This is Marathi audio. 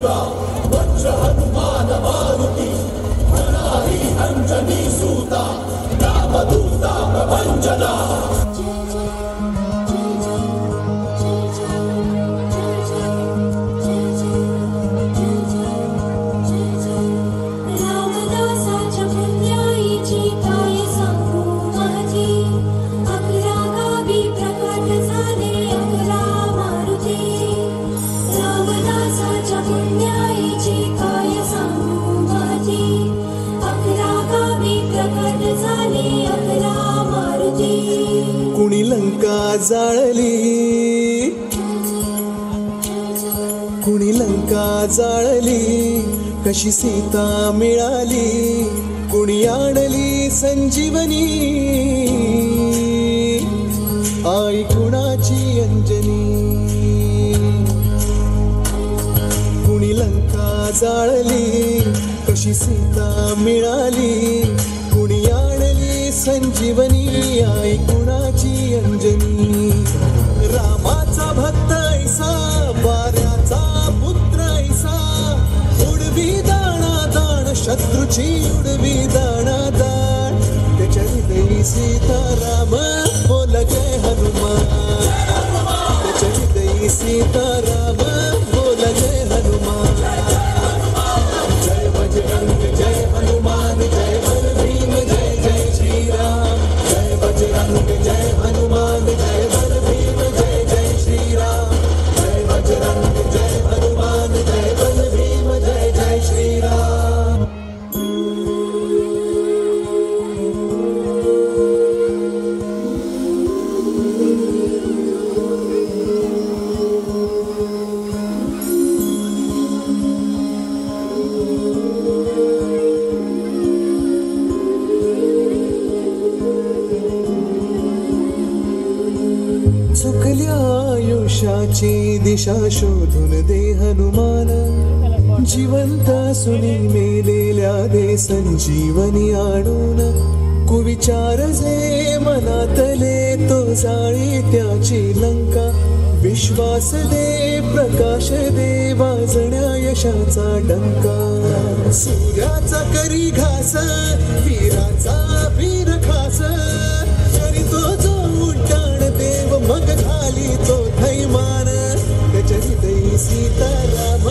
वज्र हनुमान मारुती हनारी अंजनी सूता रामदूता प्रभंजना। कुणी लंका जाळली, कुणी लंका जाळली, कशी सीता मिळाली, कुणी आणली संजीवनी, आई कुणाची अंजनी। कुणी लंका जाळली, कशी सीता मिळाली, कुणी आणली संजीवनी, आई कुणाची अंजनी। रामाचा भक्त ऐसा, वाऱ्याचा पुत्र ऐसा, उडवी दाणा दाण शत्रूची उडवी दाणा दाण, त्याच्या हृदयी सीताराम बोल जय हनुमान, त्याच्या हृदयी सीताराम बोल जय हनुमान। जय बजरंग जय हनुमान जय बर भीम जय जय श्रीराम, जय बजरंग जय हनुमान जय बर भीम जय जय श्रीराम, जय बजरंग जय हनुमान जय बर भीम जय जय श्रीराम। चुकल्या आयुष्याची दिशा शोधून दे हनुमान, जिवंत सुनी मेलेल्या दे संजीवनी आणून, कुविचार जे मनातले तो जाळी त्याची लंका, विश्वास दे प्रकाश दे वाजण्या यशाचा डंका। सूर्याचा करी घास वीराचा वीर खास, तरी तो जो उड्डाण देव मग झाली तो थैमान, त्याच्या हृदयी सीताराम